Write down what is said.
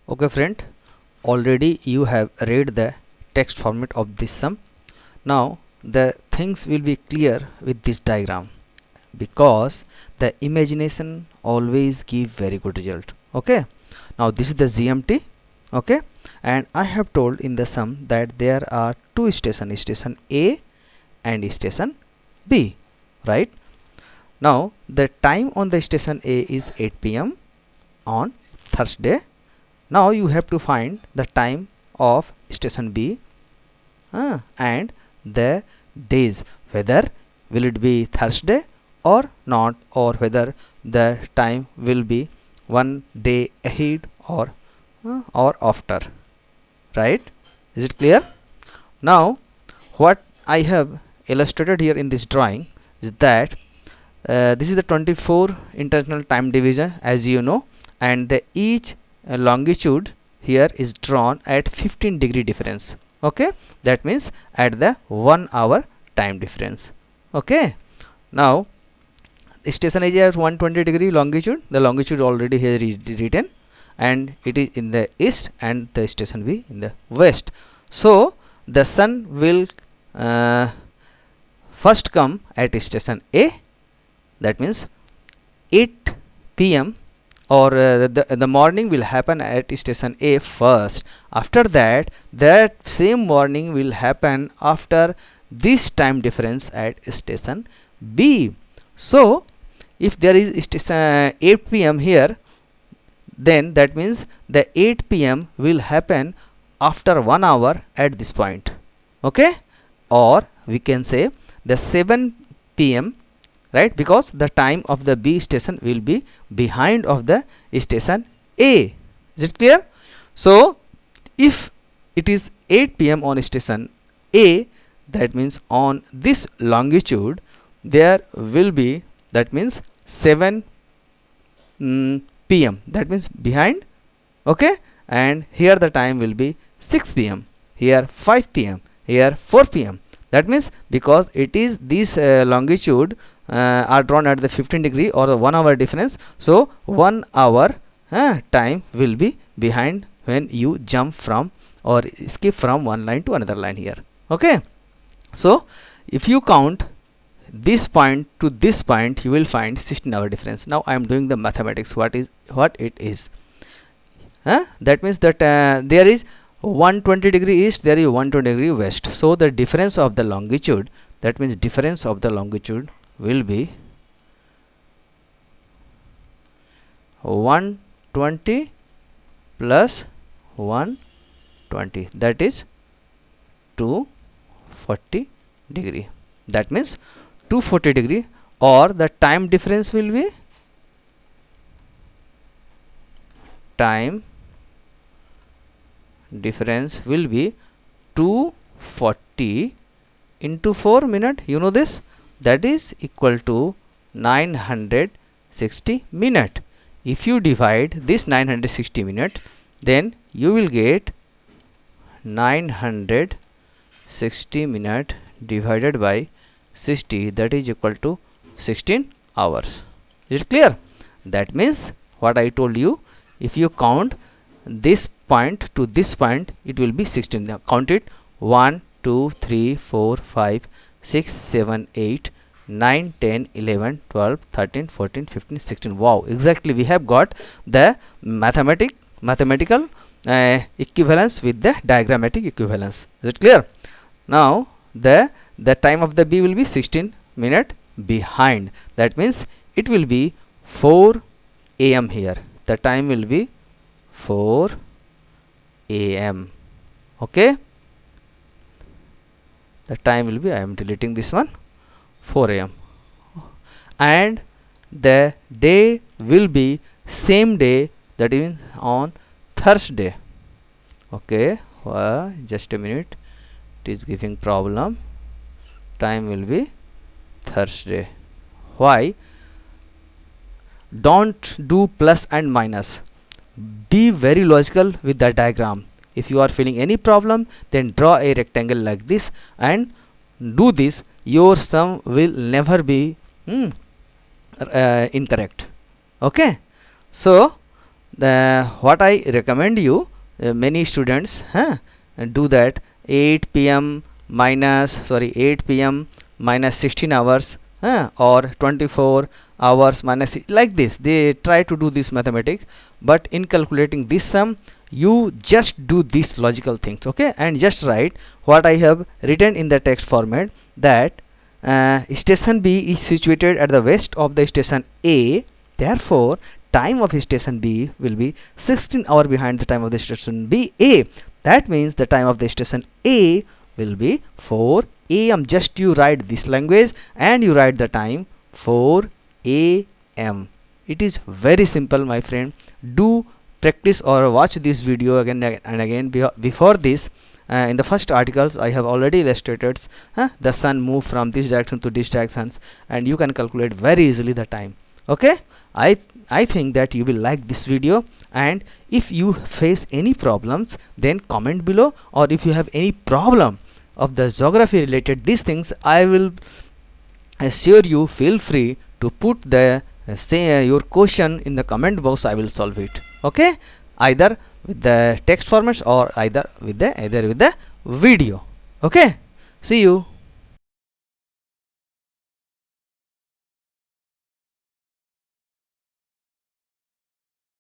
Okay friend, already you have read the text format of this sum. Now the things will be clear with this diagram because the imagination always give very good result. Okay, now this is the GMT. Okay, and I have told in the sum that there are two stations, station A and station B, right? Now the time on the station A is 8 p.m. on Thursday. Now you have to find the time of station B and the days, whether will it be Thursday or not, or whether the time will be one day ahead or after, right? Is it clear? Now what I have illustrated here in this drawing is that this is the 24 international time division, as you know, and the each longitude here is drawn at 15-degree difference. Okay, that means at the 1 hour time difference. Okay, now station is at 120-degree longitude. The longitude already here is written, and it is in the east and the station B in the west. So the sun will first come at station A, that means 8 p.m. or the morning will happen at station A first. After that, that same morning will happen after this time difference at station B. So if there is station 8 p.m. here, then that means the 8 p.m. will happen after 1 hour at this point. Okay, or we can say the 7 p.m., right, because the time of the B station will be behind of the station A. Is it clear? So if it is 8 p.m. on station A, that means on this longitude there will be, that means 7 p.m., that means behind. Okay, and here the time will be 6 p.m., here 5 p.m., here 4 p.m. That means because it is this longitude are drawn at the 15-degree or the 1 hour difference, so 1 hour time will be behind when you jump from or skip from one line to another line here. Okay, so if you count this point to this point, you will find 16-hour difference. Now I am doing the mathematics, what it is. That means that there is 120-degree east, there is 120-degree west, so the difference of the longitude, that means difference of the longitude will be 120 plus 120, that is 240 degree. That means 240 degree, or the time difference will be difference will be 240 into 4 minute, you know this, that is equal to 960 minute. If you divide this 960 minute, then you will get 960 minute divided by 60, that is equal to 16 hours. Is it clear? That means what I told you, if you count this point to this point, it will be 16. Now count it: 1 2 3 4 5 6 7 8 9 10 11 12 13 14 15 16. Wow, exactly we have got the mathematical equivalence with the diagrammatic equivalence. Is it clear? Now the time of the B will be 16 minute behind, that means it will be 4 a.m. here, the time will be 4 a.m. okay, the time will be, I am deleting this one, 4 a.m. and the day will be same day, that is on Thursday. Okay, just a minute, it is giving problem. Time will be Thursday. Why? Don't do plus and minus, be very logical with the diagram. If you are feeling any problem, then draw a rectangle like this and do this. Your sum will never be incorrect. Okay, so what I recommend you, many students do that 8 p.m. -8 p.m. minus 16 hours, or 24 hours minus, like this they try to do this mathematics. But in calculating this sum, you just do these logical things, okay, and just write what I have written in the text format, that station B is situated at the west of the station A, therefore time of station B will be 16 hour behind the time of the station B A. That means the time of the station A will be 4 am. Just you write this language and you write the time 4 am. It is very simple, my friend. Do practice or watch this video again and again. Before this, in the first articles I have already illustrated the sun move from this direction to this directions, and you can calculate very easily the time. Okay, I think that you will like this video, and if you face any problems, then comment below, or if you have any problem of the geography related these things, I will assure you, feel free to put the say your question in the comment box. I will solve it, okay, either with the text formats or either with the video. Okay, see you.